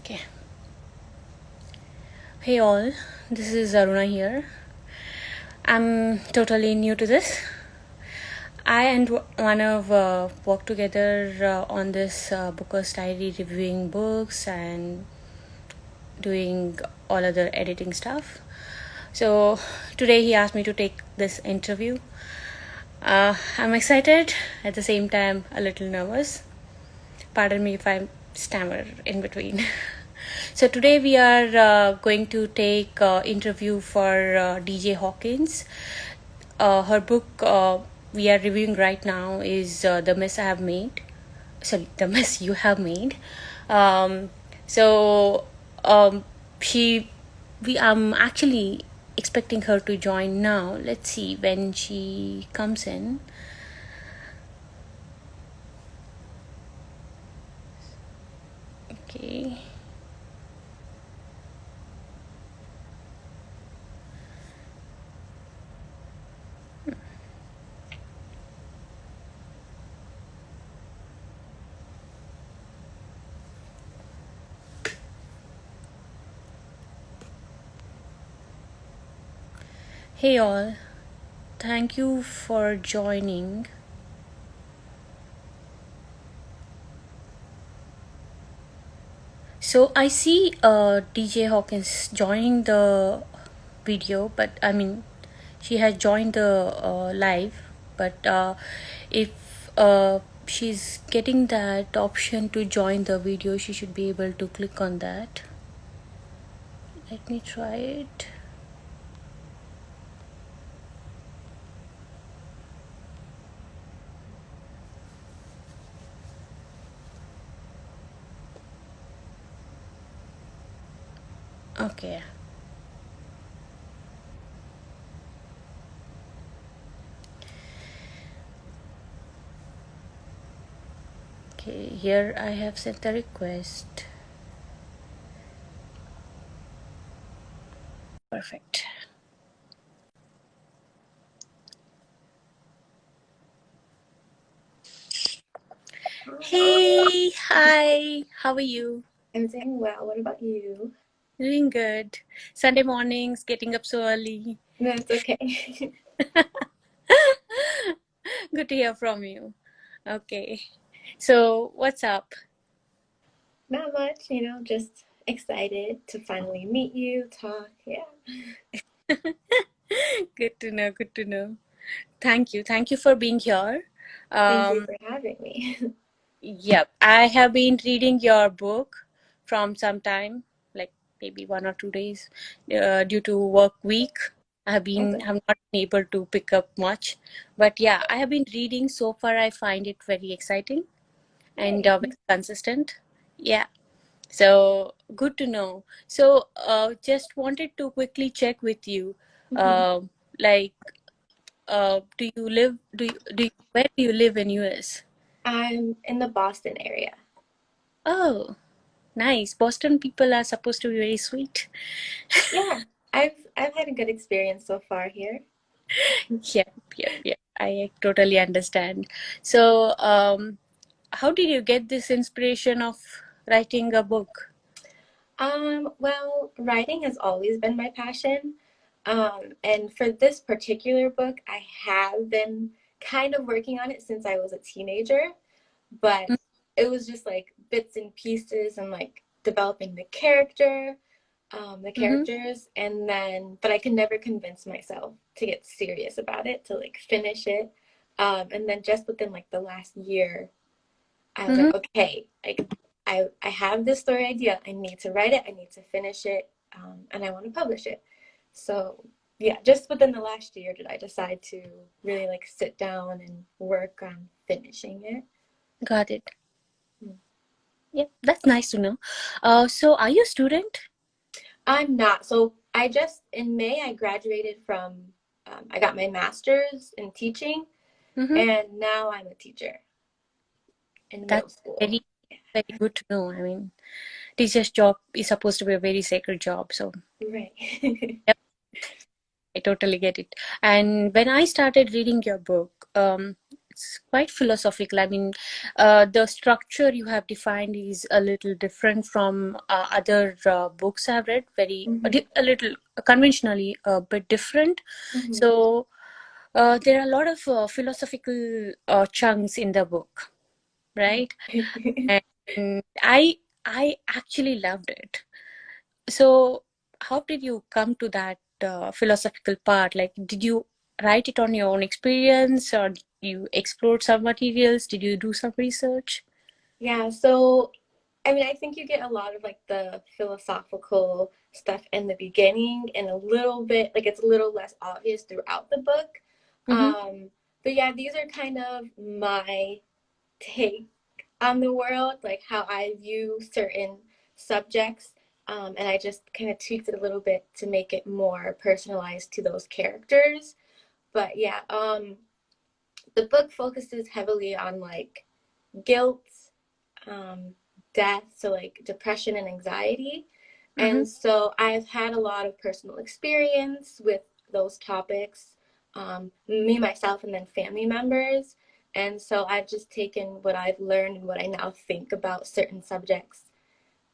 Okay. Hey all, this is Aruna here. I'm totally new to this. I and one of work together on this Booker's Diary, reviewing books and doing all other editing stuff. So today he asked me to take this interview. I'm excited, at the same time a little nervous. Pardon me if I stammer in between. So today we are going to take interview for DJ Hawkins. Her book we are reviewing right now is The Mess I Have Made. Sorry, The Mess You Have Made. Um, so um, I'm actually expecting her to join now. Let's see when she comes in. Okay. Hey all, thank you for joining. So I see DJ Hawkins joining the video, but I mean, she has joined the live, but if she's getting that option to join the video, she should be able to click on that. Let me try it. Okay. Okay, here I have sent the request. Perfect. Hey, hi, how are you? I'm doing well. What about you? Doing good. Sunday mornings, getting up so early. No, it's okay. Good to hear from you. Okay. So, what's up? Not much, just excited to finally meet you, talk. Yeah. Good to know. Good to know. Thank you. Thank you for being here. Thank you Um, for having me. yep. I have been reading your book from some time, like maybe 1 or 2 days, due to work week. Okay. have not been able to pick up much, but yeah, I have been reading so far. I find it very exciting and Yay. very consistent. Yeah. So good to know. So just wanted to quickly check with you. hmm Uh, like, do you live? Where do you live in US? I'm in the Boston area. Oh, nice. Boston people are supposed to be very sweet. Yeah, I've had a good experience so far here. Yep, yep, yep. I totally understand. So, how did you get this inspiration of writing a book? Well, writing has always been my passion. And for this particular book, I have been kind of working on it since I was a teenager, but it was just like bits and pieces and like developing the Mm-hmm. characters, and then, but I could never convince myself to get serious about it, to like finish it. And then just within like the last year, I was Mm-hmm. like, okay, like I have this story idea. I need to write it. I need to finish it, and I want to publish it. So yeah, just within the last year did I decide to really like sit down and work on finishing it. Got it. Hmm. Yep, that's nice to know. So are you a student? I'm not. So I just in May I graduated from. I got my master's in teaching, Mm-hmm. and now I'm a teacher in That's middle school. very, very good to know. I mean, teacher's job is supposed to be a very sacred job. So, Right. yep, I totally get it. And when I started reading your book, it's quite philosophical. I mean, the structure you have defined is a little different from other books I've read. Very Mm-hmm. a little conventionally a bit different. Mm-hmm. So there are a lot of philosophical chunks in the book, right? And I actually loved it. So, how did you come to that philosophical part? Like, did you write it on your own experience, or you explored some materials? Did you do some research? Yeah, so I mean, I think you get a lot of like the philosophical stuff in the beginning and a little bit like it's a little less obvious throughout the book. Mm-hmm. But yeah, these are kind of my take on the world, like how I view certain subjects. And I just kind of tweaked it a little bit to make it more personalized to those characters. But yeah, the book focuses heavily on like guilt, um, death, so like depression and anxiety. Mm-hmm. And so I've had a lot of personal experience with those topics, me, myself, and then family members. And so I've just taken what I've learned and what I now think about certain subjects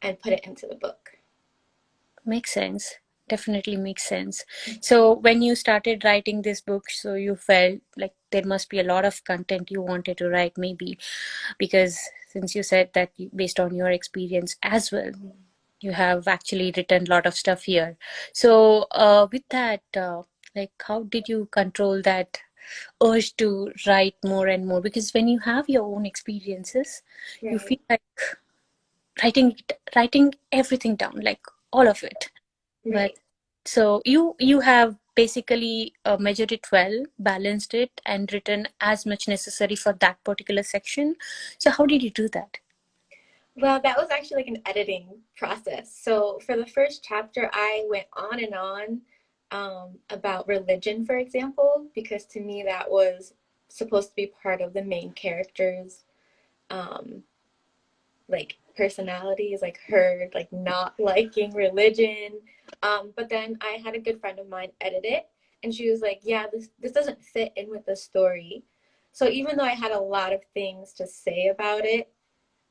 and put it into the book. Makes sense. Definitely makes sense. So, when you started writing this book, so you felt like there must be a lot of content you wanted to write, maybe because since you said that based on your experience as well, you have actually written a lot of stuff here. So, with that, like, how did you control that urge to write more and more? Because when you have your own experiences, you Right, feel like writing everything down, like all of it. But right. so you have basically measured it well, balanced it, and written as much necessary for that particular section. So how did you do that? Well, that was actually like an editing process. So for the first chapter, I went on about religion, for example, because to me that was supposed to be part of the main character's um, like personalities, like her like not liking religion. But then I had a good friend of mine edit it, and she was like, "Yeah, this doesn't fit in with the story." So even though I had a lot of things to say about it,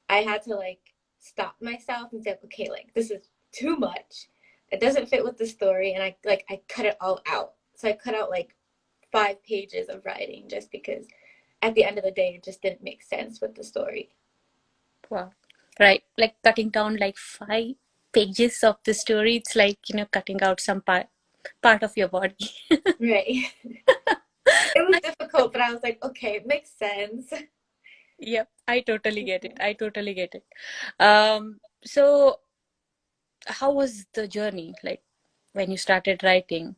I had to like stop myself and say, okay, like this is too much. It doesn't fit with the story, and I cut it all out. So I cut out like 5 pages of writing just because at the end of the day it just didn't make sense with the story. Wow. Right. Like cutting down like 5 pages of the story. It's like, cutting out some part of your body. Right. It was difficult, but I was like, okay, it makes sense. Yep, I totally get it. I totally get it. So how was the journey? Like when you started writing?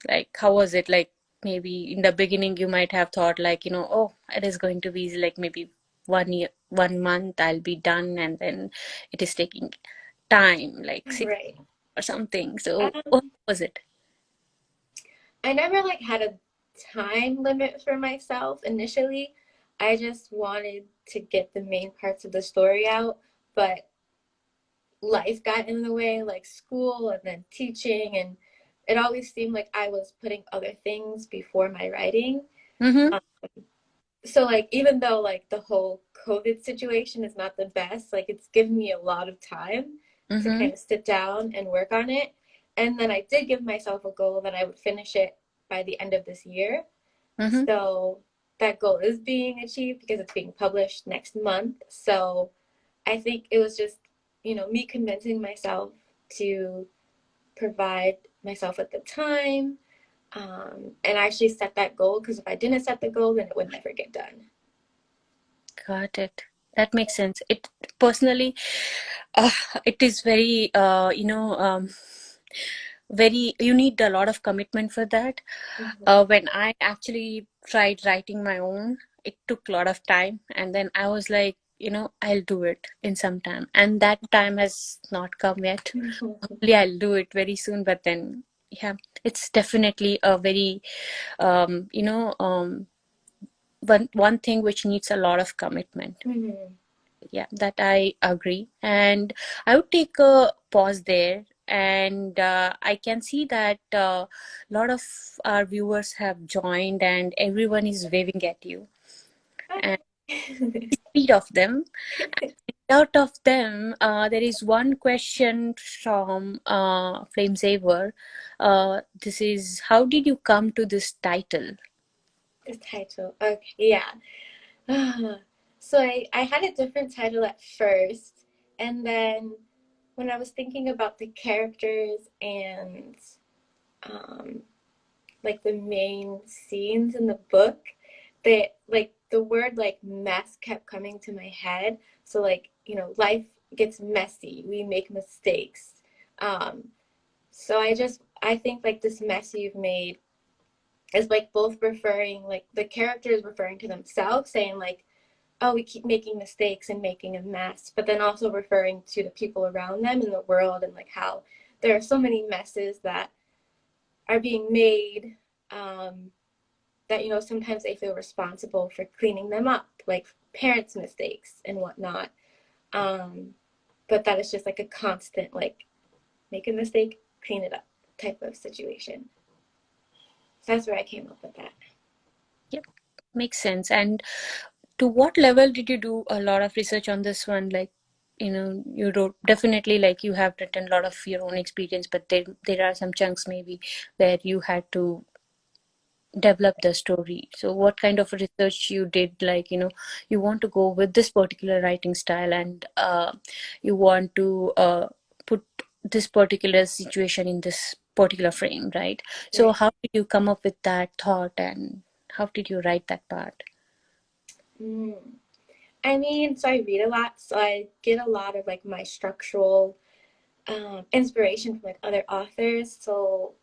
Like how was it? Like maybe in the beginning you might have thought like, oh, it is going to be like maybe 1 year, 1 month I'll be done, and then it is taking time, like six Right. or something. So what Um, was it? I never like had a time limit for myself initially. I just wanted to get the main parts of the story out, but life got in the way, like school and then teaching, and it always seemed like I was putting other things before my writing. Mm-hmm. Um, so like even though like the whole COVID situation is not the best, like it's given me a lot of time to Mm-hmm. kind of sit down and work on it. And then I did give myself a goal that I would finish it by the end of this year. Mm-hmm. So that goal is being achieved because it's being published next month. So I think it was just, me convincing myself to provide myself with the time, and actually set that goal because if I didn't set the goal, then it would never get done. Got it. That makes sense. It personally, uh, it is very, very, you need a lot of commitment for that. Mm-hmm. When I actually tried writing my own, it took a lot of time. And then I was like, I'll do it in some time. And that time has not come yet. Hopefully, I'll do it very soon. But then, yeah, it's definitely a very, um, you know, um, one thing which needs a lot of commitment. Mm-hmm. Yeah, that I agree. And I would take a pause there. And I can see that a lot of our viewers have joined and everyone is waving at you. and speed of them. Out of them, there is one question from Flame Saver. This is, how did you come to this title? This title. Okay, yeah. So I had a different title at first, and then when I was thinking about the characters and um, like the main scenes in the book, they like the word like mess kept coming to my head. So like, life gets messy. We make mistakes. Um, so I think like this mess you've made is like both referring, like the character is referring to themselves, saying like, oh, we keep making mistakes and making a mess, but then also referring to the people around them in the world and like how there are so many messes that are being made, that sometimes they feel responsible for cleaning them up, like parents' mistakes and whatnot. Um, but that is just like a constant like make a mistake, clean it up type of situation. So that's where I came up with that. Yep, makes sense. And to what level did you do a lot of research on this one? Like, you wrote definitely, like, you have written a lot of your own experience, but there are some chunks maybe where you had to develop the story. So what kind of research you did? Like, you want to go with this particular writing style, and you want to put this particular situation in this particular frame, right? So Right. how did you come up with that thought, and how did you write that part? Mm. I mean, so I read a lot, so I get a lot of like my structural inspiration from like other authors. So,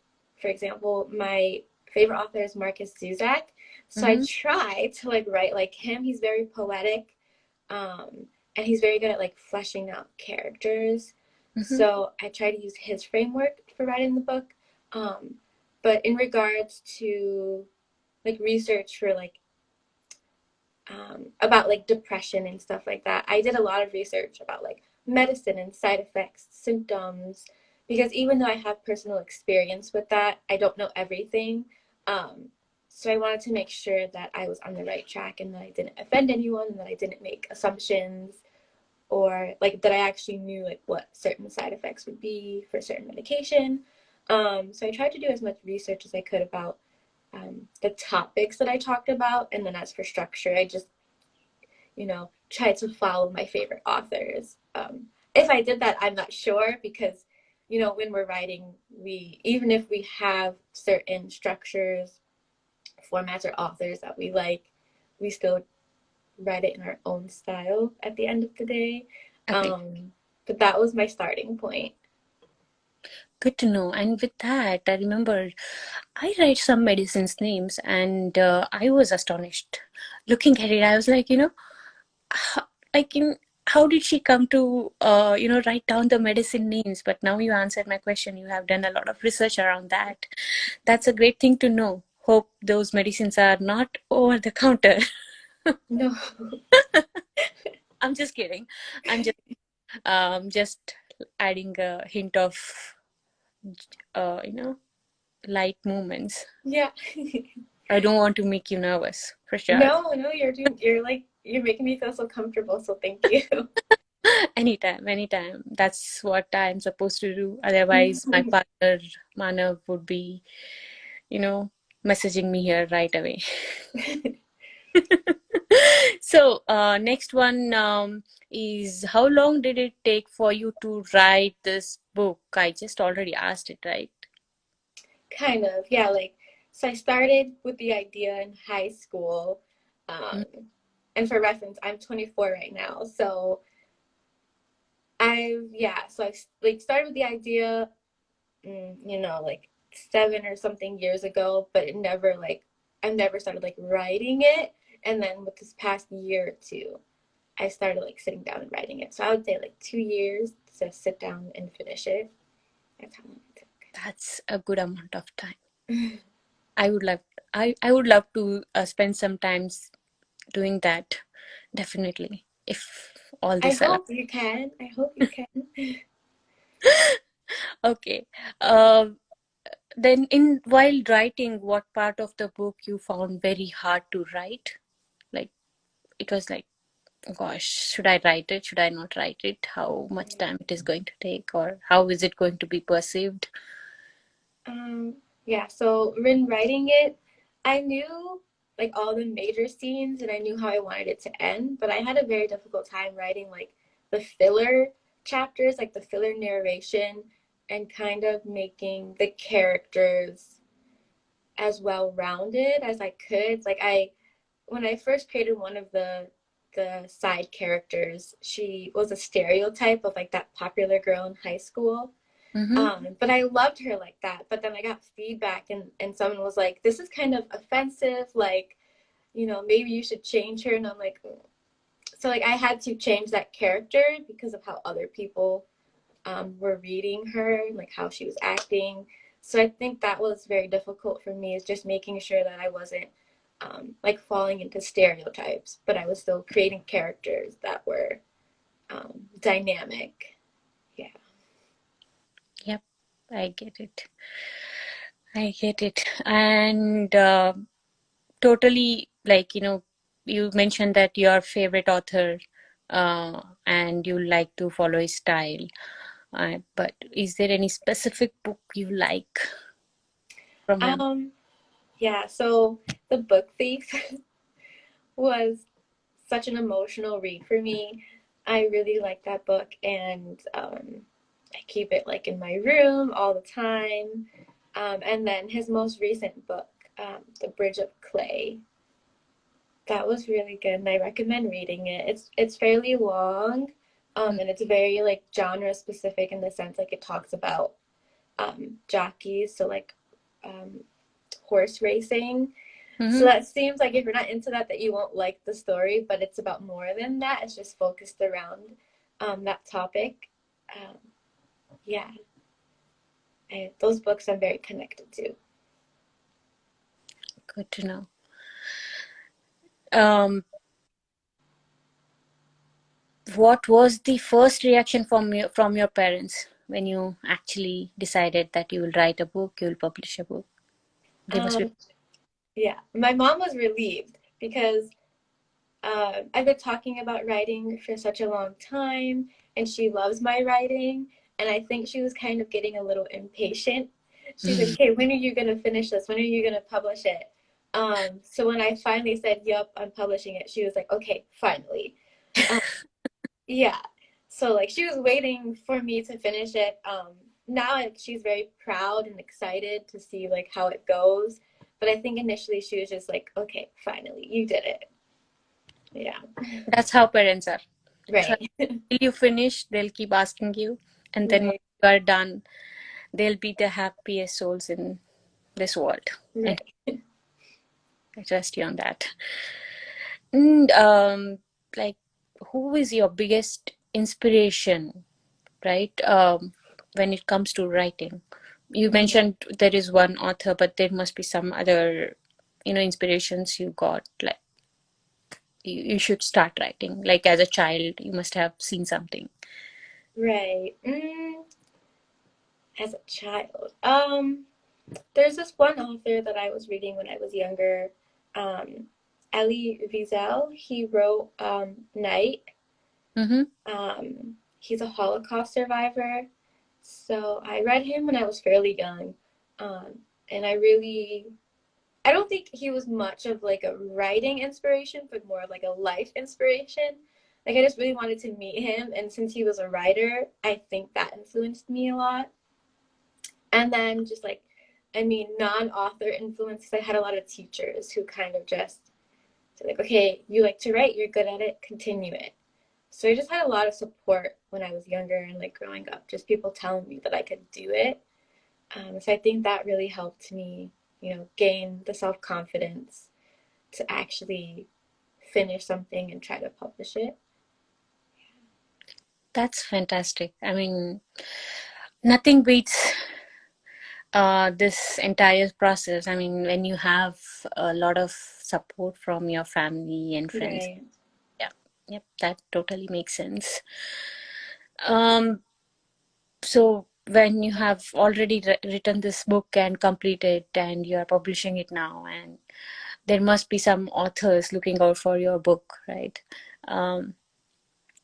for example, my favorite author is Marcus Zuzak. So I Mm-hmm. try to like write like him. He's very poetic, and he's very good at like fleshing out characters. Mm-hmm. So I try to use his framework for writing the book. Um, but in regards to like research for like about like depression and stuff like that. I did a lot of research about like medicine and side effects, symptoms, because even though I have personal experience with that, I don't know everything. Um, so I wanted to make sure that I was on the right track and that I didn't offend anyone and that I didn't make assumptions, or like that I actually knew like what certain side effects would be for certain medication. So I tried to do as much research as I could about the topics that I talked about, and then as for structure, I just try to follow my favorite authors. If I did that, I'm not sure, because when we're writing, we even if we have certain structures, formats, or authors that we like, we still write it in our own style at the end of the day. Agree. But that was my starting point. Good to know. And with that, I remember I write some medicines names, and I was astonished. Looking at it, I was like, how, like in how did she come to write down the medicine names? But now you answered my question. You have done a lot of research around that. That's a great thing to know. Hope those medicines are not over the counter. No. I'm just kidding. I'm just adding a hint of uh you know light movements. Yeah. I don't want to make you nervous, for sure. No, you're making me feel so comfortable, so thank you. Anytime, anytime. That's what I'm supposed to do. Otherwise, my partner, Manav, would be, you know, messaging me here right away. So, next one is, how long did it take for you to write this book? I just already asked it, right? Kind of, yeah. Like, so I started with the idea in high school. Um, Mm. and for reference, I'm 24 right now. So I like started with the idea, like 7 or something years ago, but I never started like writing it. And then with this past year or two, I started like sitting down and writing it. So I would say like 2 years to sit down and finish it. That's how long it That's a good amount of time. took. I would love, I would love to spend some time doing that, definitely, if all I this allows. hope you can. I hope you can. Okay. Then in while writing, what part of the book you found very hard to write? Like, it was like, gosh, should I write it? Should I not write it? How much time it is going to take, or how is it going to be perceived? Yeah, so when writing it, I knew like all the major scenes and I knew how I wanted it to end, but I had a very difficult time writing like the filler chapters, like the filler narration, and kind of making the characters as well rounded as I could. Like when I first created one of the side characters, she was a stereotype of like that popular girl in high school. Mm-hmm. But I loved her like that. But then I got feedback and someone was like, this is kind of offensive. Like, maybe you should change her. And I'm like, "Mm." So like I had to change that character because of how other people were reading her, like how she was acting. So I think that was very difficult for me, is just making sure that I wasn't like falling into stereotypes, but I was still creating characters that were dynamic. Yeah. Yep, I get it. I get it. And totally, like, you mentioned that your favorite author, and you like to follow his style. But is there any specific book you like from him? Um, yeah, so The Book Thief was such an emotional read for me. I really like that book, and I keep it like in my room all the time. And then his most recent book, The Bridge of Clay, that was really good, and I recommend reading it. It's fairly long, and it's very like genre specific in the sense like it talks about jockeys, so like um, horse racing. So Mm-hmm. that seems like if you're not into that, that you won't like the story, but it's about more than that. It's just focused around that topic. Um, yeah, those books I'm very connected to. Good to know. Um, what was the first reaction from your parents when you actually decided that you will write a book, you will publish a book? They must be. Um, yeah, my mom was relieved because I've been talking about writing for such a long time, and she loves my writing. And I think she was kind of getting a little impatient. She's like, "Okay, when are you gonna finish this? When are you gonna publish it?" So when I finally said, "Yup, I'm publishing it," she was like, "Okay, finally." Um, yeah. So like she was waiting for me to finish it. Now like, she's very proud and excited to see like how it goes. But I think initially she was just like, "Okay, finally, you did it." Yeah. That's how parents are. So Right. till you finish, they'll keep asking you, and then when Right. you are done, they'll be the happiest souls in this world. And Right. I trust you on that. And like, who is your biggest inspiration, right? When it comes to writing, you Mhm. mentioned there is one author, but there must be some other, inspirations you got. Like, you should start writing. Like as a child, you must have seen something. Right. As a child, there's this one author that I was reading when I was younger, Elie Wiesel. He wrote Night. Mm-hmm. He's a Holocaust survivor, so I read him when I was fairly young, and I don't think he was much of like a writing inspiration, but more of like a life inspiration. Like I just really wanted to meet him, and since he was a writer, I think that influenced me a lot. And then just like, I mean, non-author influences. I had a lot of teachers who kind of just said like, okay, you like to write, you're good at it, continue it. So I just had a lot of support when I was younger and like growing up, just people telling me that I could do it. So I think that really helped me, gain the self confidence to actually finish something and try to publish it. That's fantastic. I mean, nothing beats this entire process. I mean, when you have a lot of support from your family and friends. Right. Yeah, yep, that totally makes sense. Um, so when you have already written this book and completed, and you are publishing it now, and there must be some authors looking out for your book, right? Um,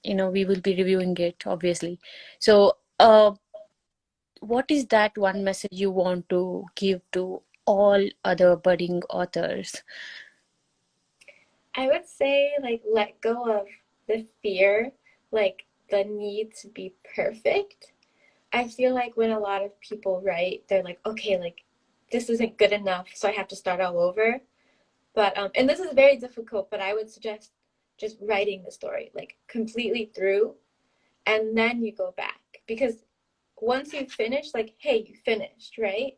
we will be reviewing it, obviously. So, what is that one message you want to give to all other budding authors? I would say like let go of the fear, like the need to be perfect. I feel like when a lot of people write, they're like, okay, like this isn't good enough, so I have to start all over. But and this is very difficult, but I would suggest just writing the story like completely through, and then you go back, because once you finish, like, hey, you finished, right?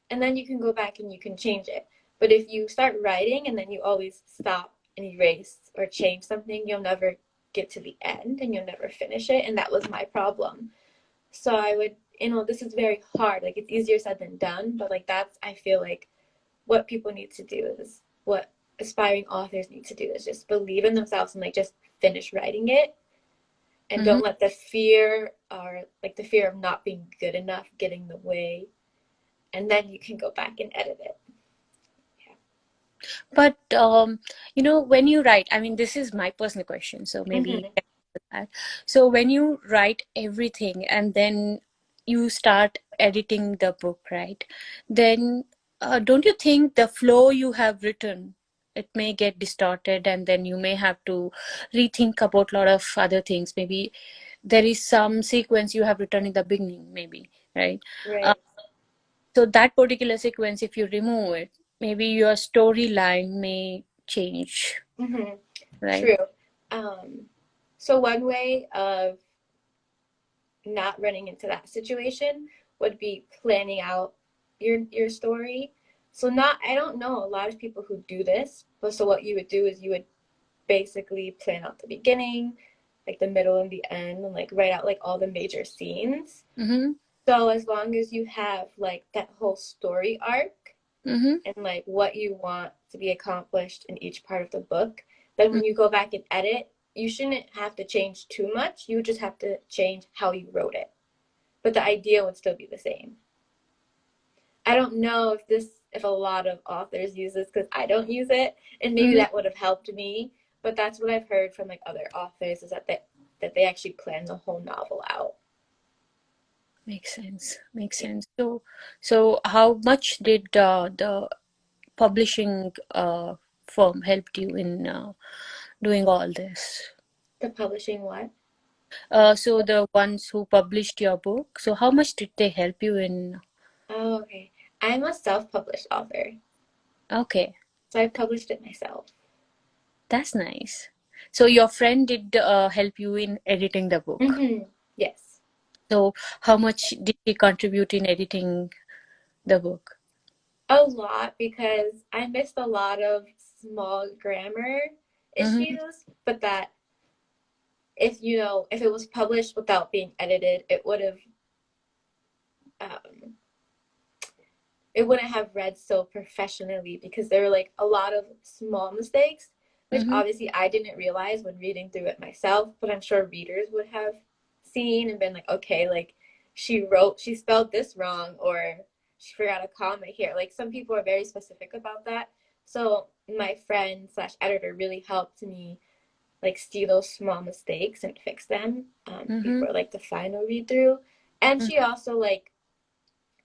And then you can go back and you can change it. But if you start writing and then you always stop and erase or change something, you'll never get to the end and you'll never finish it. And that was my problem. So I would, this is very hard. Like, it's easier said than done, but like that's, I feel like what people need to do is what aspiring authors need to do is just believe in themselves and like just finish writing it, and Mm-hmm. don't let the fear or like the fear of not being good enough get in the way, and then you can go back and edit it. But when you write, I mean, this is my personal question, so maybe you Mm-hmm. can answer that. So when you write everything and then you start editing the book, right? Then don't you think the flow you have written, it may get distorted, and then you may have to rethink about a lot of other things. Maybe there is some sequence you have written in the beginning, maybe, right? Uh, Right. so that particular sequence, if you remove it, maybe your storyline may change, Mm-hmm. right? True. Um, so one way of not running into that situation would be planning out your story. So not I don't know a lot of people who do this, but so what you would do is you would basically plan out the beginning, like the middle and the end, and like write out like all the major scenes. Mm-hmm. So as long as you have like that whole story arc Mm-hmm. and like what you want to be accomplished in each part of the book, then when you go back and edit, you shouldn't have to change too much. You just have to change how you wrote it. But the idea would still be the same. I don't know if a lot of authors use this because I don't use it, and maybe Mm-hmm. that would have helped me. But that's what I've heard from like other authors is that they actually plan the whole novel out. Makes sense. Makes Yeah. sense. So how much did the publishing firm helped you in doing all this? The publishing what? So the ones who published your book, so how much did they help you in? Oh, okay. I'm a self-published author, Okay, so I published it myself. that's nice. So your friend did help you in editing the book. Mm-hmm. Yes. So how much did he contribute in editing the book? A lot, because I missed a lot of small grammar Mm-hmm. issues, but that if it was published without being edited, um, it wouldn't have read so professionally, because there were like a lot of small mistakes, which Mm-hmm. obviously I didn't realize when reading through it myself, but I'm sure readers would have seen and been like, okay, like she spelled this wrong, or she forgot a comma here. Like some people are very specific about that. So my friend slash editor really helped me like see those small mistakes and fix them Mm-hmm. before like the final read through. And she also like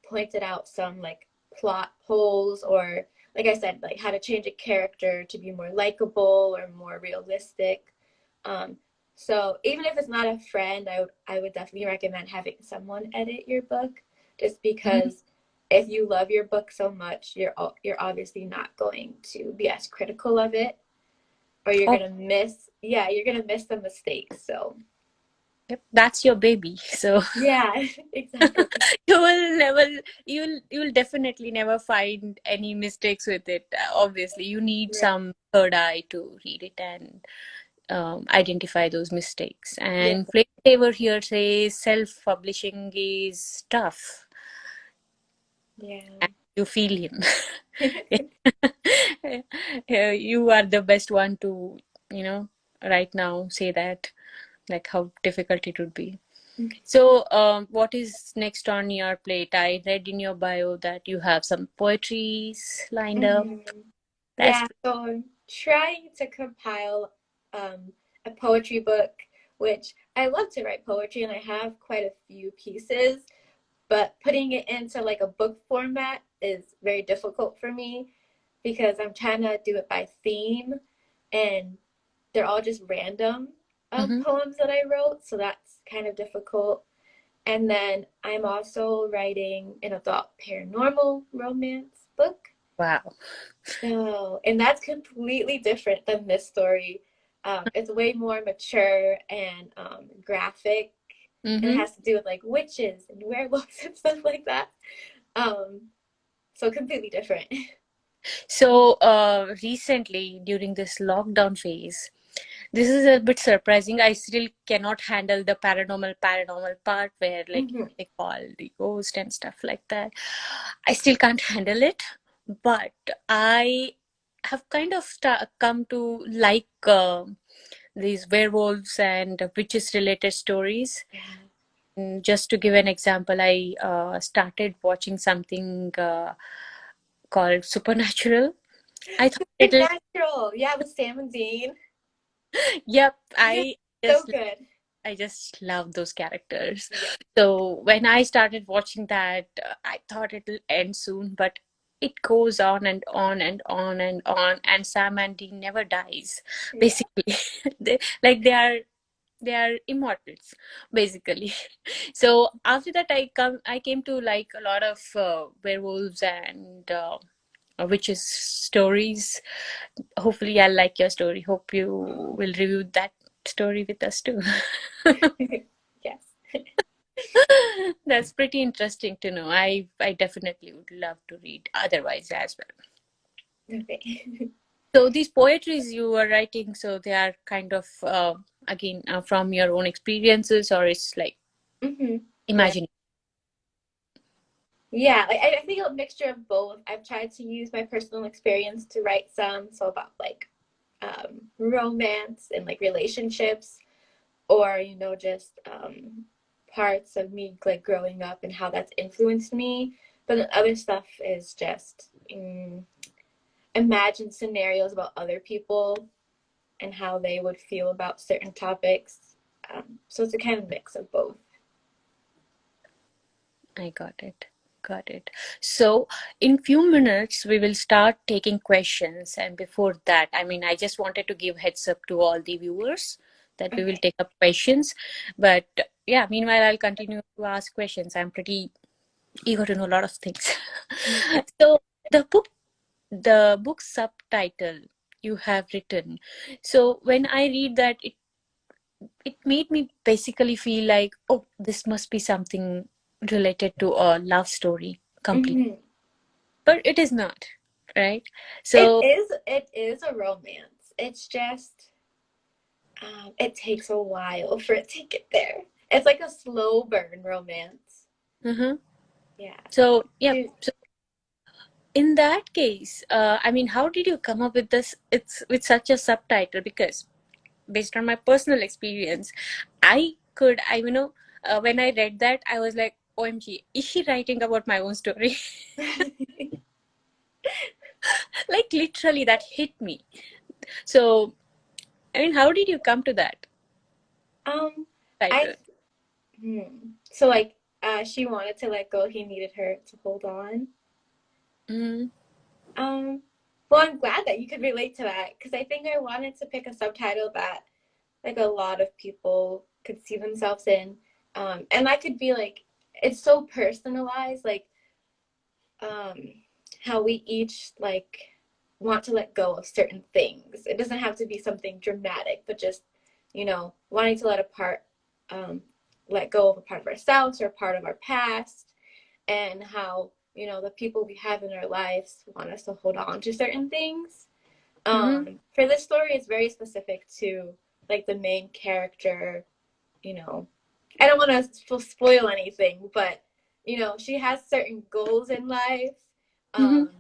pointed out some like plot holes, or like I said, like how to change a character to be more likable or more realistic. Um, so even if it's not a friend, I would definitely recommend having someone edit your book, just Mm-hmm. because if you love your book so much, you're obviously not going to be as critical of it, or you're Oh, gonna miss you're gonna miss the mistakes. So yep, that's your baby. So yeah, exactly. you will never, you'll definitely never find any mistakes with it. Obviously, you need Right. some third eye to read it and identify those mistakes. Yes. And Flavor here says self-publishing is tough, Yeah. and you feel him. Yeah, you are the best one to, right now say that, like how difficult it would be. So, what is next on your plate? I read in your bio that you have some poetries lined up. Mhm. That's Yeah, so I'm trying to compile a poetry book, which I love to write poetry and I have quite a few pieces, but putting it into like a book format is very difficult for me because I'm trying to do it by theme and they're all just random mm-hmm. poems that I wrote, so that's kind of difficult. And then I'm also writing an adult paranormal romance book. Wow. So, and that's completely different than this story. It's way more mature and graphic, and it Mm-hmm. has to do with like witches and werewolves and stuff like that. Um, so completely different. So, recently during this lockdown phase, this is a bit surprising. I still cannot handle the paranormal part where like Hmm. they call the ghost and stuff like that. I still can't handle it, but I have kind of come to like these werewolves and witches related stories. Yeah. Just to give an example, I started watching something called Supernatural. I thought it'll, Supernatural. Yeah, with Sam and Dean. yep, Yeah, so just good. I just love those characters. Yeah. So when I started watching that, I thought it'll end soon, but it goes on and on and on and on, and Sam and Dean never dies. Yeah. Basically, they are immortals, basically. So after that, I came to like a lot of werewolves and witches stories. Hopefully, I'll like your story. Hope you will review that story with us too. Yes. That's pretty interesting to know. I definitely would love to read otherwise as well. Okay. So these poetries you are writing, so they are kind of again from your own experiences, or it's like Hmm. Yeah. imagine. Yeah, like I think a mixture of both. I've tried to use my personal experience to write some, so about like romance and like relationships, or just parts of me like growing up and how that's influenced me. But the other stuff is just imagine scenarios about other people and how they would feel about certain topics. So it's a kind of mix of both. I got it. Got it. So, in few minutes, we will start taking questions. And before that, I mean, I just wanted to give heads up to all the viewers that we will Okay. take up questions. But yeah, meanwhile, I'll continue to ask questions. I'm pretty eager to know a lot of things. Okay. So, the book subtitle you have written. So, when I read that, it made me basically feel like, oh, this must be something related to a love story completely. Hmm. But it is not, right? It So, is. It is a romance. It's just it takes a while for it to get there. It's like a slow burn romance. uh Yeah. so yeah. Dude. So in that case, I mean, how did you come up with this? It's with such a subtitle because based on my personal experience, when I read that, I was like, OMG, is she writing about my own story? Like literally, that hit me. So, I mean, how did you come to that um, I title? so like she wanted to let go. He needed her to hold on. Mm-hmm. Um, well, I'm glad that you could relate to that because I think I wanted to pick a subtitle that like a lot of people could see themselves in. And that could be like it's so personalized, like um, how we each like want to let go of certain things. It doesn't have to be something dramatic, but just wanting to um, let go of a part of ourselves or a part of our past, and how the people we have in our lives want us to hold on to certain things. Mm-hmm. For this story, it's very specific to like the main character. You know, I don't want to spoil anything, but she has certain goals in life. Mm-hmm. Um,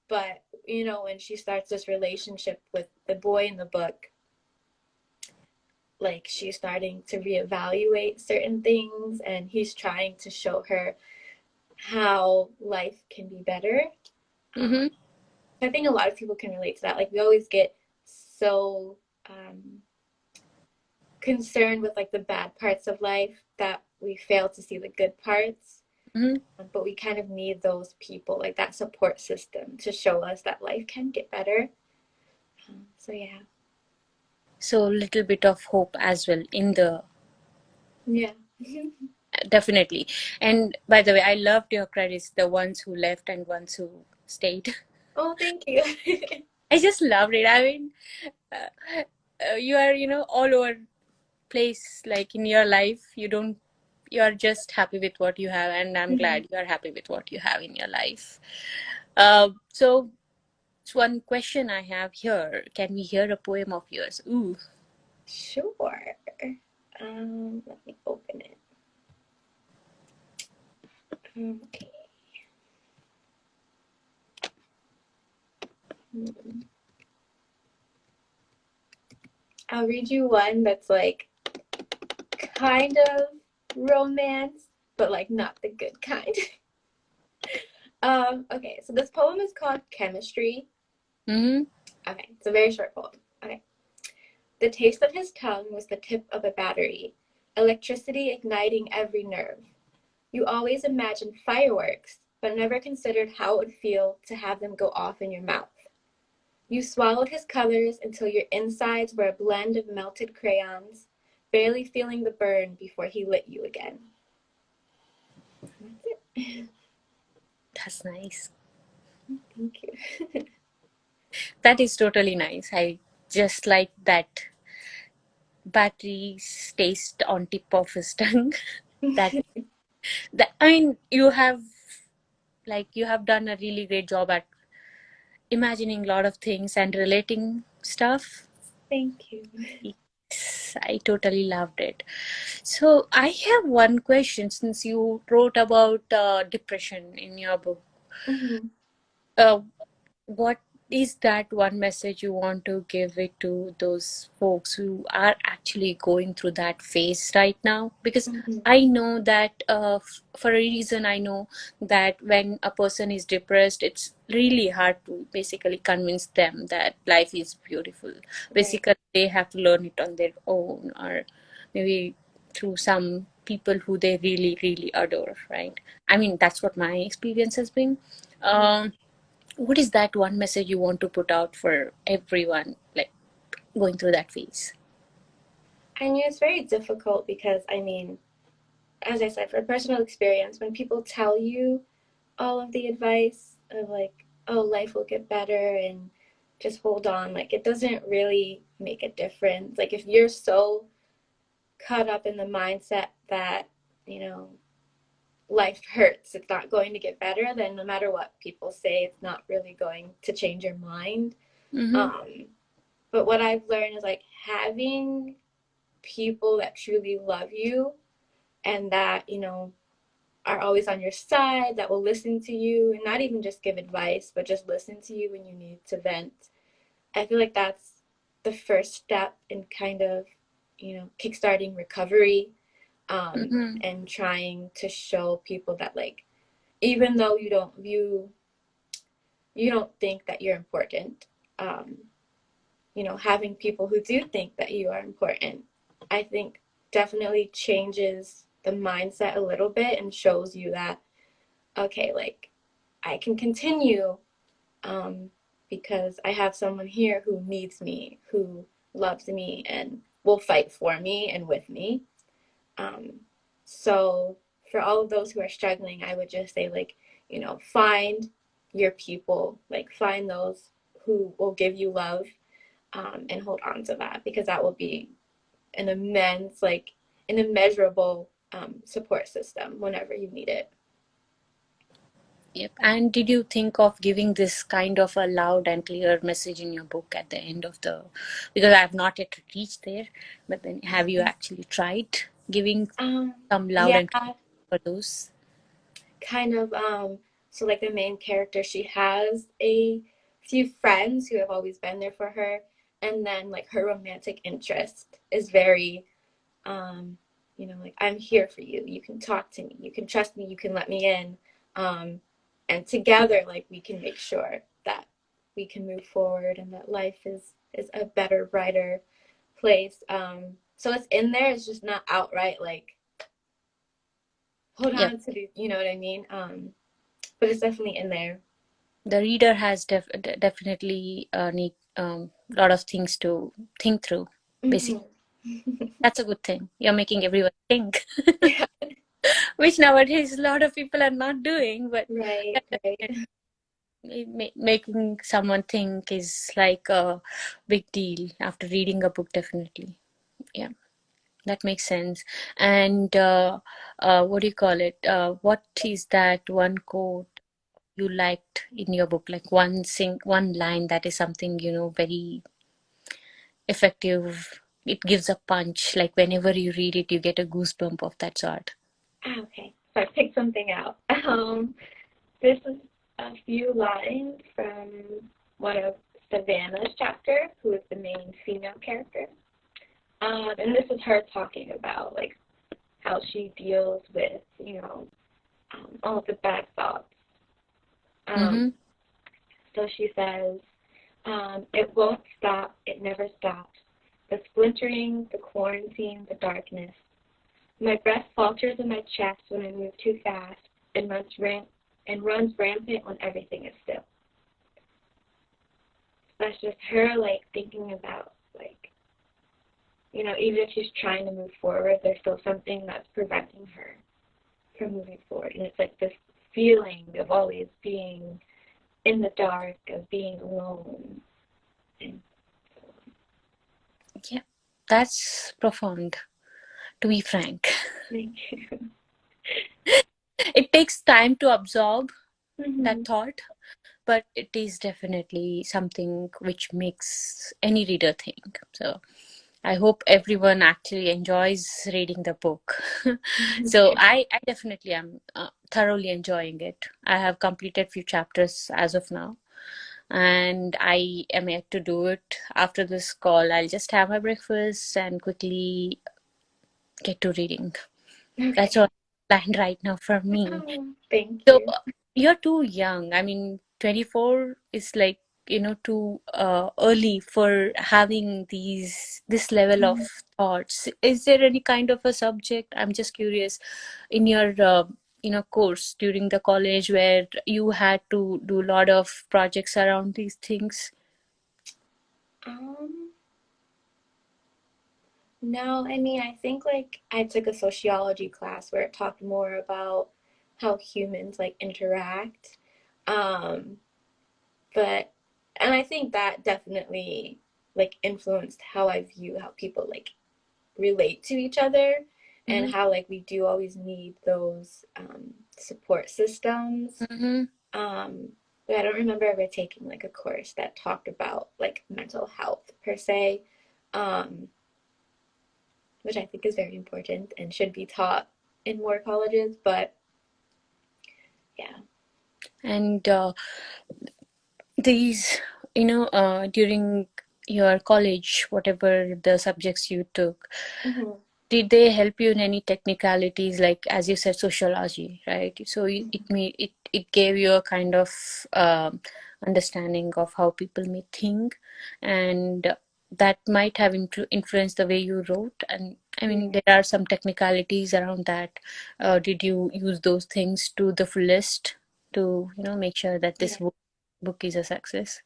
but when she starts this relationship with the boy in the book, like she's starting to reevaluate certain things, and he's trying to show her how life can be better. Um, Mm-hmm. I think a lot of people can relate to that. Like we always get so concerned with like the bad parts of life that we fail to see the good parts. Hmm. But we kind of need those people, like that support system, to show us that life can get better. So yeah, So a little bit of hope as well in the yeah. definitely. And by the way, I loved your credits, the ones who left and ones who stayed. Oh, thank you. I just loved it. I mean, you are, all over place, like in your life. You are just happy with what you have, and I'm glad you are happy with what you have in your life. So, it's one question I have here. Can we hear a poem of yours? Ooh. Sure. Let me open it. Okay. I'll read you one that's like kind of romance, but like not the good kind. Okay, so this poem is called Chemistry. Mm-hmm. Okay, it's a very short poem. Okay. The taste of his tongue was the tip of a battery, electricity igniting every nerve. You always imagined fireworks, but never considered how it would feel to have them go off in your mouth. You swallowed his colors until your insides were a blend of melted crayons, barely feeling the burn before he lit you again. That's it. That's nice. Thank you. That is totally nice. I just like that battery's taste on tip of his tongue. that that I mean, you have done a really great job at imagining a lot of things and relating stuff. Thank you. Yes, I totally loved it. So I have one question since you wrote about depression in your book. Mm-hmm. Uh, what is that one message you want to give it to those folks who are actually going through that phase right now? Because Mm-hmm. I know that for a reason, I know that when a person is depressed, it's really hard to basically convince them that life is beautiful. Right. Basically, they have to learn it on their own, or maybe through some people who they really, really adore, right? I mean, that's what my experience has been. Yeah. What is that one message you want to put out for everyone, like going through that phase? I mean, it's very difficult because, I mean, as I said, for personal experience, when people tell you all of the advice of like, oh, life will get better and just hold on, like, it doesn't really make a difference. Like, if you're so caught up in the mindset that, you know, life hurts, it's not going to get better, then no matter what people say, it's not really going to change your mind. Mm-hmm. Um, but what I've learned is like having people that truly love you and that, you know, are always on your side, that will listen to you and not even just give advice, but just listen to you when you need to vent. I feel like that's the first step in kind of, you know, kickstarting recovery, Mm-hmm. and trying to show people that like even though you don't think that you're important, um, you know, having people who do think that you are important, I think definitely changes the mindset a little bit and shows you that okay, like I can continue, um, because I have someone here who needs me, who loves me, and will fight for me and with me. Um, so for all of those who are struggling, I would just say like, you know, find your people, like find those who will give you love, and hold on to that because that will be an immense, like an immeasurable support system whenever you need it. Yep. And did you think of giving this kind of a loud and clear message in your book at the end of the? Because I have not yet reached there, but then have you actually tried giving some loud Yeah, and clear for those? kind of. So like the main character, she has a few friends who have always been there for her, and then like her romantic interest is very, um, you know, like I'm here for you. You can talk to me. You can trust me. You can let me in. Um, and together, like we can make sure that we can move forward and that life is a better, brighter place. So it's in there. It's just not outright like hold Yep. on to the, you know what I mean? But it's definitely in there. The reader has definitely need lot of things to think through. Basically, Hmm. that's a good thing. You're making everyone think, Yeah. which nowadays a lot of people are not doing. But Right, right. making someone think is like a big deal after reading a book. Definitely, yeah, that makes sense. And what do you call it? What is that one quote you liked in your book? Like one line that is something very effective. It gives a punch. Like whenever you read it, you get a goosebump of that sort. Okay, so I picked something out. This is a few lines from one of Savannah's chapter, who is the main female character. And this is her talking about like how she deals with, all of the bad thoughts. Um, Mm-hmm. so she says, it won't stop, it never stops. The splintering, the quarantine, the darkness. My breath falters in my chest when I move too fast and runs rampant when everything is still. That's just her like thinking about like, even if she's trying to move forward, there's still something that's preventing her from moving forward. And it's like this feeling of always being in the dark, of being alone. And Yeah, that's profound, to be frank. thank you. It takes time to absorb Mm-hmm. that thought, but it is definitely something which makes any reader think. So I hope everyone actually enjoys reading the book. So I definitely am thoroughly enjoying it. I have completed few chapters as of now, and I am yet to do it. After this call, I'll just have my breakfast and quickly get to reading. That's Okay. all planned right now for me. Oh, thank So you. you're too young. I mean, 24 is like, too early for having this level of thoughts. Is there any kind of a subject? I'm just curious in your course during the college where you had to do a lot of projects around these things. Um, no, I mean, I think like I took a sociology class where it talked more about how humans like interact. Um, but and I think that definitely like influenced how I view how people like relate to each other and Mm-hmm. how like we do always need those support systems. Mm-hmm. Um, but I don't remember ever taking like a course that talked about like mental health per se, um, which I think is very important and should be taught in more colleges. But yeah. And these, during your college, whatever the subjects you took, Mm-hmm. did they help you in any technicalities, like as you said sociology, right? So it gave you a kind of understanding of how people may think, and that might have influenced the way you wrote. And I mean, Yeah. there are some technicalities around that. Did you use those things to the fullest to make sure that this Yeah. book is a success?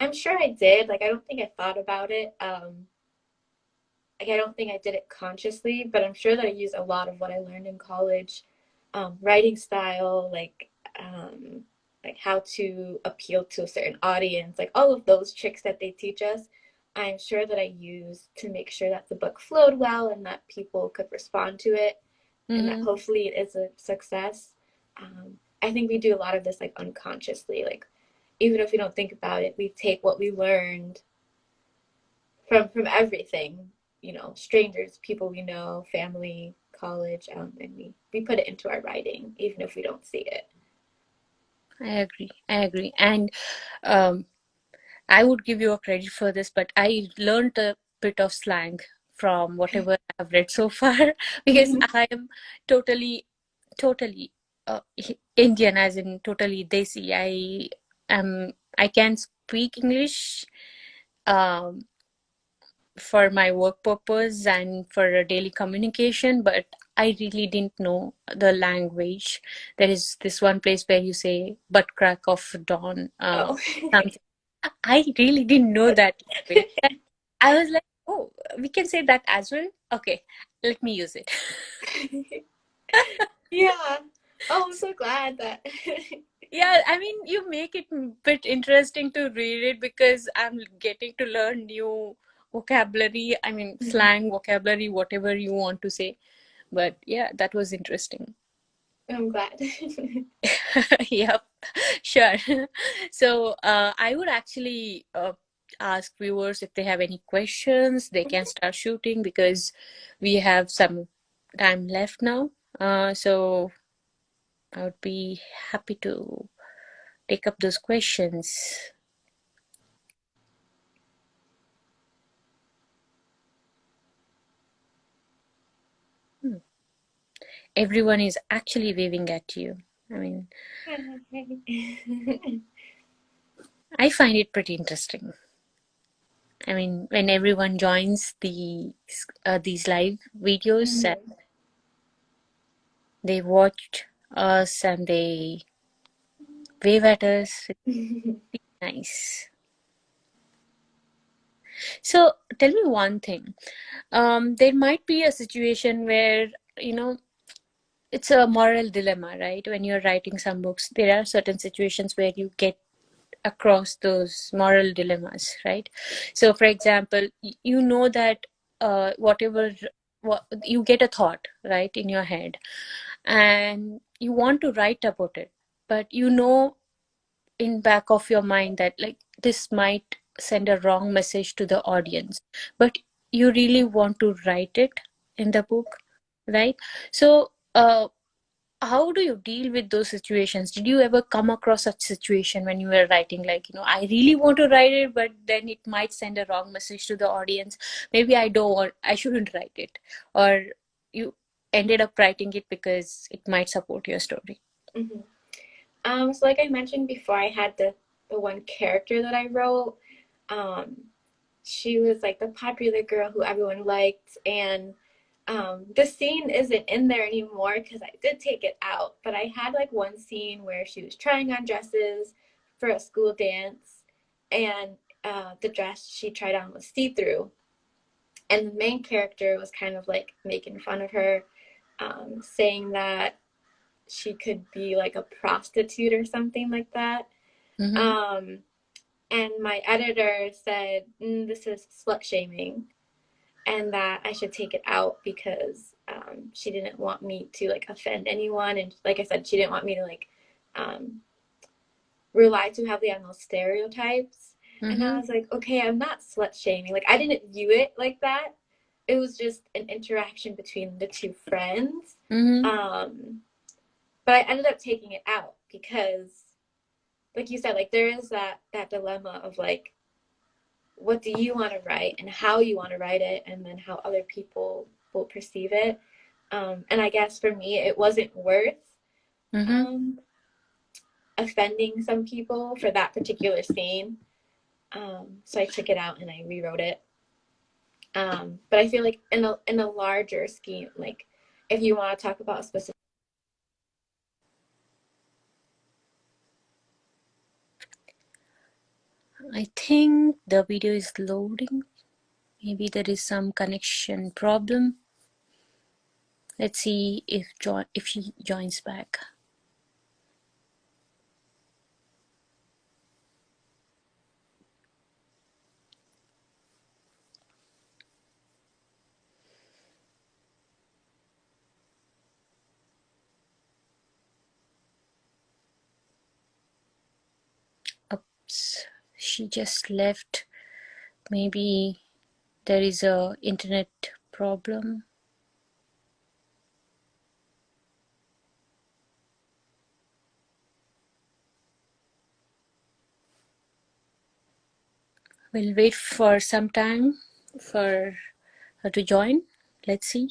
I'm sure I did. Like I don't think I thought about it. Like I don't think I did it consciously, but I'm sure that I used a lot of what I learned in college, writing style, like how to appeal to a certain audience, like all of those tricks that they teach us. I'm sure that I used to make sure that the book flowed well and that people could respond to it, and that Mm-hmm. hopefully it is a success. I think we do a lot of this like unconsciously, like even if we don't think about it, we take what we learned from everything, strangers, people we know, family, college, and we put it into our writing, even if we don't see it. I agree, and um, I would give you a credit for this, but I learned a bit of slang from whatever I've read so far because I am totally, totally Indian, as in totally desi. I can speak English um, for my work purpose and for a daily communication, but I really didn't know the language. There is this one place where you say "butt crack of dawn." Oh. Something. I really didn't know that language. I was like, oh, we can say that as well. Okay, let me use it. Yeah. Oh, I'm so glad that. Yeah, I mean, you make it a bit interesting to read it because I'm getting to learn new vocabulary. I mean, slang vocabulary, whatever you want to say. But yeah, that was interesting. I'm glad. Yep, sure. So I would actually ask viewers if they have any questions, they can start shooting because we have some time left now. So I would be happy to take up those questions. Hmm. Everyone is actually waving at you. I mean, I find it pretty interesting. I mean, when everyone joins these live videos, Mhm. they watch us and they wave at us. It's nice. So tell me one thing. There might be a situation where, you know, it's a moral dilemma, right? When you're writing some books, there are certain situations where you get across those moral dilemmas, right? So, for example, you know that whatever what, you get a thought, right, in your head, and you want to write about it, but you know in back of your mind that like this might send a wrong message to the audience, but you really want to write it in the book, right? So how do you deal with those situations? Did you ever come across such situation when you were writing, like, you know, I really want to write it, but then it might send a wrong message to the audience, maybe I shouldn't write it, or you ended up writing it because it might support your story? Mhm. So like I mentioned before, I had the one character that I wrote. Um, she was like the popular girl who everyone liked, and the scene isn't in there anymore because I did take it out. But I had like one scene where she was trying on dresses for a school dance, and the dress she tried on was see through, and the main character was kind of like making fun of her, saying that she could be like a prostitute or something like that. Mm-hmm. Um, and my editor said, this is slut shaming, and that I should take it out because she didn't want me to like offend anyone. And like I said, she didn't want me to like um, rely too heavily on those stereotypes. And I Mm-hmm. was like, okay, I'm not slut shaming. Like, I didn't view it like that. It was just an interaction between the two friends. Mm-hmm. Um, but I ended up taking it out because, like you said, like there is that dilemma of like, what do you want to write and how you want to write it, and then how other people will perceive it. And I guess for me, it wasn't worth Mm-hmm. um, offending some people for that particular scene. So I took it out and I rewrote it. But I feel like in a larger scheme, like if you want to talk about a specific. I think the video is loading. Maybe there is some connection problem. Let's see if she joins back. Oops, she just left. Maybe there is a internet problem. We'll wait for some time for her to join. Let's see.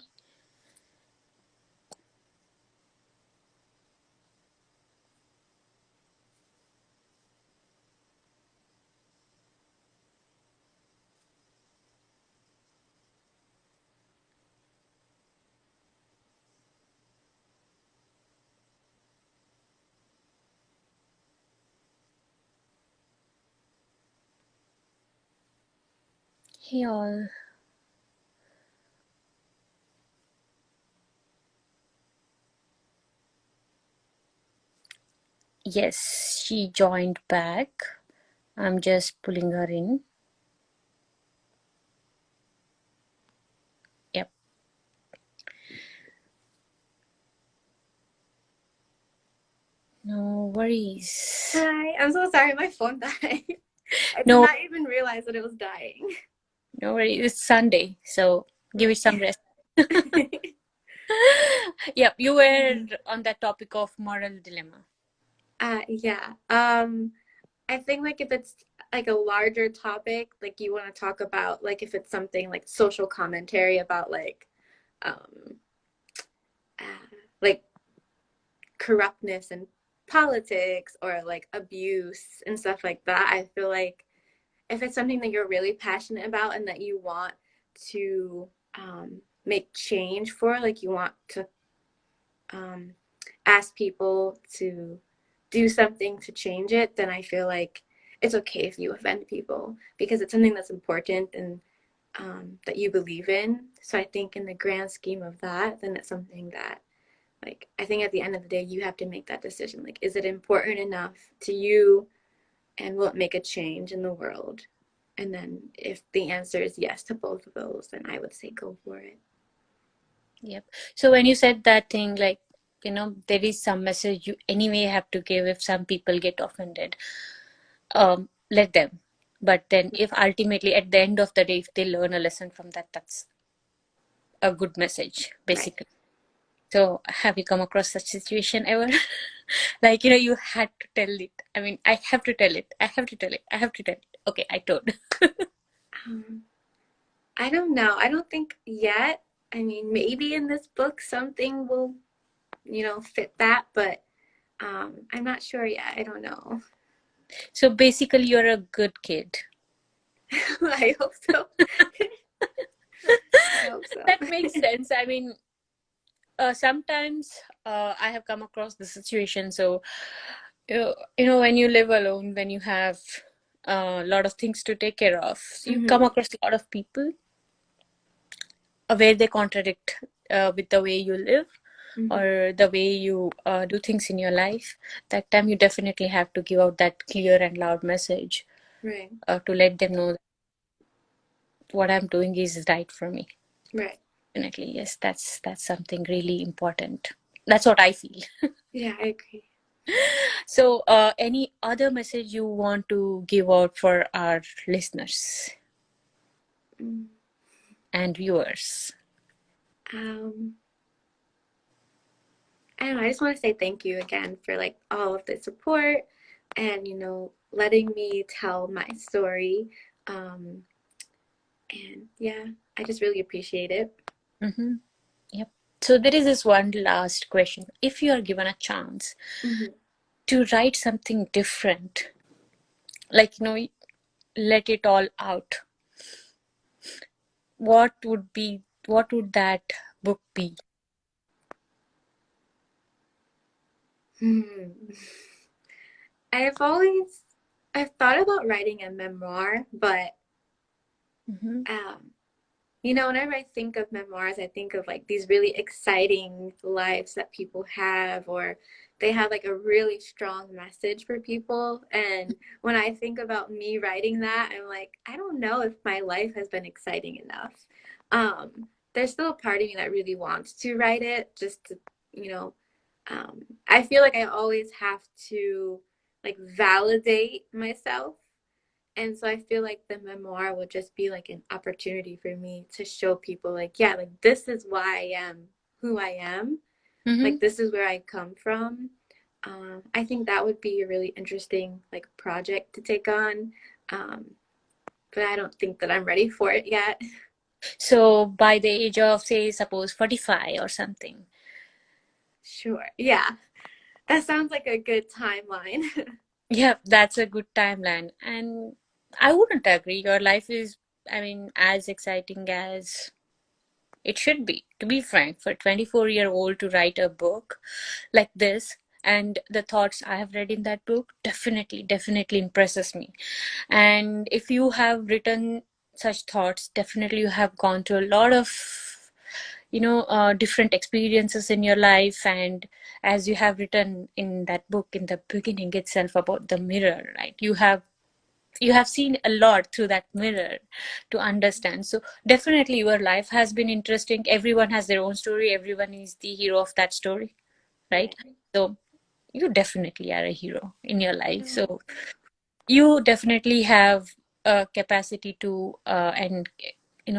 Hey all. Yes, she joined back. I'm just pulling her in. Yep. No worries. Hi, I'm so sorry my phone died. I did No, not even realize that it was dying. no worries. It's Sunday, so give it Right. some rest. Yep, you were on that topic of moral dilemma. Yeah. I think like if it's like a larger topic, like you want to talk about like if it's something like social commentary about um like corruptness and politics or like abuse and stuff like that, I feel like if it's something that you're really passionate about and that you want to make change for, like you want to um, ask people to do something to change it, then I feel like it's okay if you offend people because it's something that's important and that you believe in. So I think in the grand scheme of that, then it's something that like I think at the end of the day you have to make that decision. Like, is it important enough to you and will it make a change in the world? And then if the answer is yes to both of those, then I would say go for it. Yep. So when you said that thing, like, there is some message you anyway have to give if some people get offended. Let them. But then if ultimately at the end of the day, if they learn a lesson from that, that's a good message, Right. basically. So have you come across such situation ever? Like, you had to tell it. I mean, I have to tell it. I have to tell it. I have to tell it. Okay, I told. Um, I don't know. I don't think yet. I mean, maybe in this book something will, fit that, but I'm not sure yet. I don't know. So basically, you're a good kid. I hope so. I hope so. That makes sense. I mean, sometimes I have come across the situation. So, when you live alone, when you have a lot of things to take care of, so you come Hmm. across a lot of people where they contradict with the way you live Hmm. or the way you do things in your life. That time, you definitely have to give out that clear and loud message Right. to let them know that what I'm doing is right for me. Right. Definitely, yes, that's something really important. That's what I feel. Yeah, I agree. So, any other message you want to give out for our listeners Mm. and viewers? Um, I don't know. I just want to say thank you again for like all of the support and letting me tell my story. Um, and yeah, I just really appreciate it. Mm-hmm. Yep. So there is this one last question. If you are given a chance Hmm. to write something different, like let it all out, what would that book be? Hmm. I've always I've thought about writing a memoir, but Mm-hmm. um, whenever I think of memoirs, I think of like these really exciting lives that people have, or they have like a really strong message for people. And when I think about me writing that, I'm like, I don't know if my life has been exciting enough. There's still a part of me that really wants to write it, just to, you know, I feel like I always have to like validate myself, and so I feel like the memoir would just be like an opportunity for me to show people, like, yeah, like this is why I am who I am. Mm-hmm. Like, this is where I come from. I think that would be a really interesting like project to take on. Um, but I don't think that I'm ready for it yet. So by the age of, say, suppose 45 or something. Sure. Yeah. That sounds like a good timeline. Yeah, that's a good timeline. And I wouldn't agree. Your life is, I mean, as exciting as it should be. To be frank, for a 24-year-old to write a book like this, and the thoughts I have read in that book definitely impresses me. And if you have written such thoughts. Definitely you have gone through a lot of different experiences in your life, and as you have written in that book in the beginning itself about the mirror, right? You have seen a lot through that mirror to understand. So definitely your life has been interesting. Everyone has their own story, everyone is the hero of that story, right? Right. So you definitely are a hero in your life. Oh, So you definitely have a capacity to and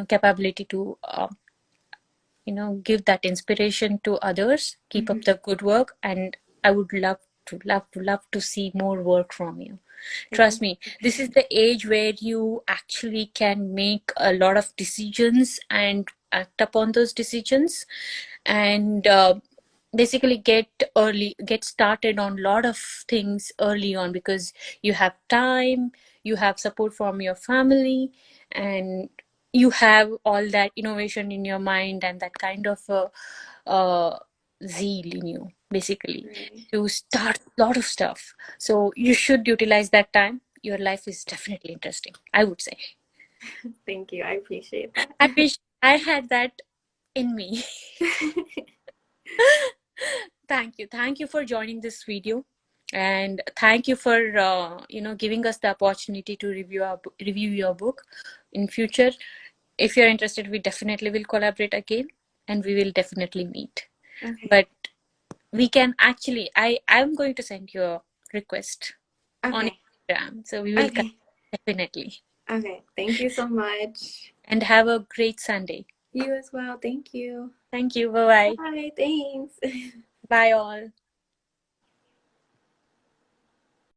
capability to give that inspiration to others. Keep up mhm. the good work, and I would love to see more work from you. Trust Thank me, this is the age where you actually can make a lot of decisions and act upon those decisions, and basically get started on a lot of things early on, because you have time, you have support from your family, and you have all that innovation in your mind, and that kind of zeal in you, basically, right. to start a lot of stuff. So you should utilize that time. Your life is definitely interesting, I would say. Thank you. I appreciate that. I wish I had that in me. Thank you for joining this video, and thank you for giving us the opportunity to review your book. In future, if you're interested, we definitely will collaborate again, and we will definitely meet. Okay. But we can actually, I'm going to send you a request on Okay. Instagram, so we will connect Okay. definitely. Okay. Thank you so much. And have a great Sunday. You as well. Thank you. Thank you. Bye bye. Bye. Thanks. Bye all.